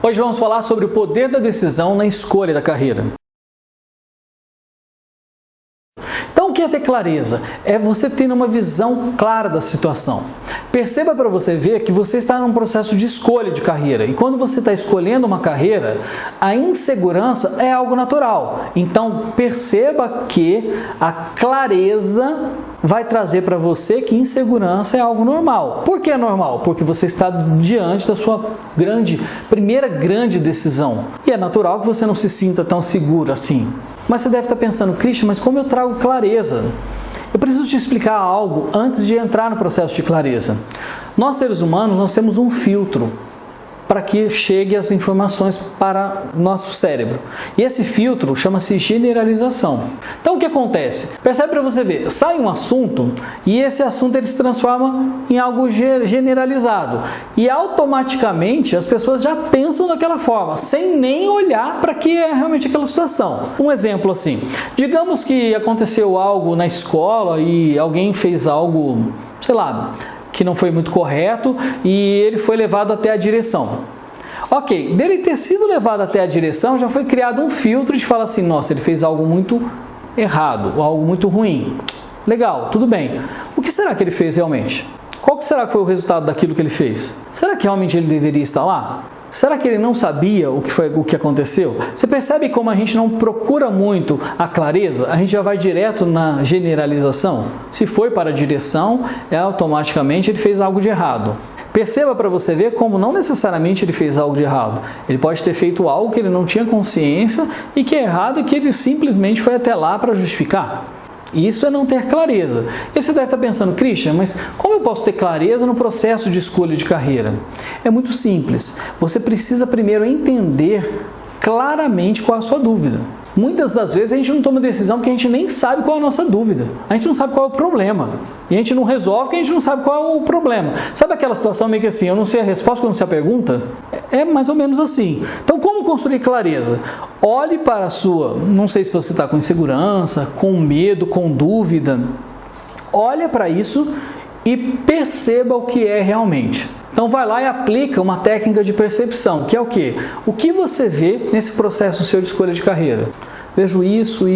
Hoje vamos falar sobre o poder da decisão na escolha da carreira. Então, o que é ter clareza? É você ter uma visão clara da situação. Perceba para você ver que você está num processo de escolha de carreira. E quando você está escolhendo uma carreira, a insegurança é algo natural. Então, perceba que a clareza vai trazer para você que insegurança é algo normal. Por que é normal? Porque você está diante da sua primeira grande decisão. E é natural que você não se sinta tão seguro assim. Mas você deve estar pensando, Christian, mas como eu trago clareza? Eu preciso te explicar algo antes de entrar no processo de clareza. Nós, seres humanos, nós temos um filtro para que chegue as informações para nosso cérebro. E esse filtro chama-se generalização. Então, o que acontece? Percebe para você ver, sai um assunto e esse assunto ele se transforma em algo generalizado. E automaticamente as pessoas já pensam daquela forma, sem nem olhar para que é realmente aquela situação. Um exemplo assim, digamos que aconteceu algo na escola e alguém fez algo, sei lá, que não foi muito correto e ele foi levado até a direção. Ok, dele ter sido levado até a direção, já foi criado um filtro de falar assim, nossa, ele fez algo muito errado, ou algo muito ruim. Legal, tudo bem. O que será que ele fez realmente? Qual que será que foi o resultado daquilo que ele fez? Será que realmente ele deveria estar lá? Será que ele não sabia o que aconteceu? Você percebe como a gente não procura muito a clareza? A gente já vai direto na generalização. Se foi para a direção, automaticamente ele fez algo de errado. Perceba para você ver como não necessariamente ele fez algo de errado. Ele pode ter feito algo que ele não tinha consciência e que é errado e que ele simplesmente foi até lá para justificar. Isso é não ter clareza. E você deve estar pensando, Christian, mas como eu posso ter clareza no processo de escolha de carreira? É muito simples. Você precisa primeiro entender claramente qual é a sua dúvida. Muitas das vezes a gente não toma decisão porque a gente nem sabe qual é a nossa dúvida. A gente não sabe qual é o problema. E a gente não resolve porque a gente não sabe qual é o problema. Sabe aquela situação meio que assim, eu não sei a resposta porque eu não sei a pergunta? É mais ou menos assim. Então, como construir clareza? Olhe para a sua, não sei se você está com insegurança, com medo, com dúvida. Olha para isso e perceba o que é realmente. Então vai lá e aplica uma técnica de percepção, que é o quê? O que você vê nesse processo seu de escolha de carreira? Vejo isso.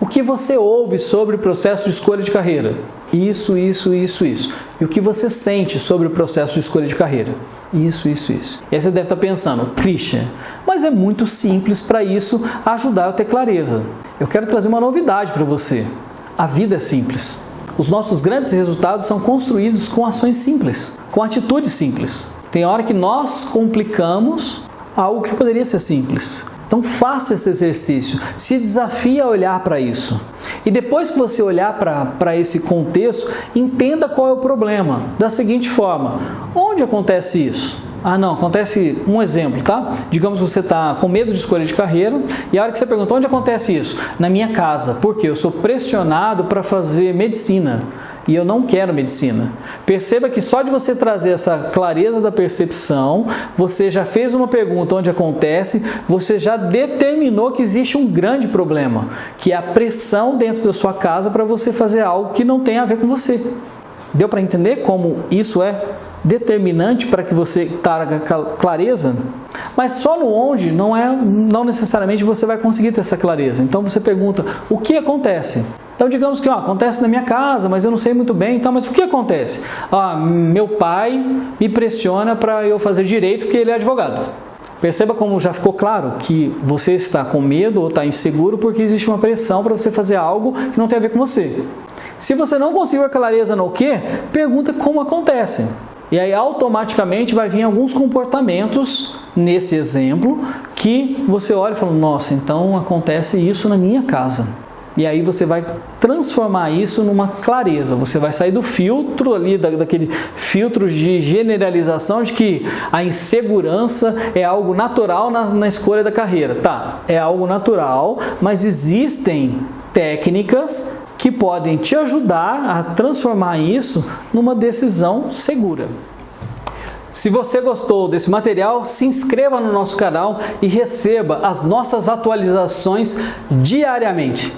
O que você ouve sobre o processo de escolha de carreira? Isso. E o que você sente sobre o processo de escolha de carreira? Isso. E aí você deve estar pensando, Christian, mas é muito simples para isso ajudar a ter clareza. Eu quero trazer uma novidade para você. A vida é simples. Os nossos grandes resultados são construídos com ações simples, com atitudes simples. Tem hora que nós complicamos algo que poderia ser simples. Então faça esse exercício, se desafie a olhar para isso. E depois que você olhar para esse contexto, entenda qual é o problema. Da seguinte forma, onde acontece isso? Acontece um exemplo, tá? Digamos que você está com medo de escolha de carreira e a hora que você pergunta onde acontece isso? Na minha casa. Por quê? Eu sou pressionado para fazer medicina e eu não quero medicina. Perceba que só de você trazer essa clareza da percepção, você já fez uma pergunta onde acontece, você já determinou que existe um grande problema, que é a pressão dentro da sua casa para você fazer algo que não tem a ver com você. Deu para entender como isso é determinante para que você traga clareza? Mas só no onde não necessariamente você vai conseguir ter essa clareza. Então você pergunta, o que acontece? Então digamos que acontece na minha casa, mas eu não sei muito bem, então, mas o que acontece? Meu pai me pressiona para eu fazer direito porque ele é advogado. Perceba como já ficou claro que você está com medo ou está inseguro porque existe uma pressão para você fazer algo que não tem a ver com você. Se você não conseguiu a clareza no que, pergunta como acontece. E aí automaticamente vai vir alguns comportamentos nesse exemplo que você olha e fala, nossa, então acontece isso na minha casa. E aí você vai transformar isso numa clareza. Você vai sair do filtro ali, daquele filtro de generalização de que a insegurança é algo natural na escolha da carreira. Tá, é algo natural, mas existem técnicas que podem te ajudar a transformar isso numa decisão segura. Se você gostou desse material, se inscreva no nosso canal e receba as nossas atualizações diariamente.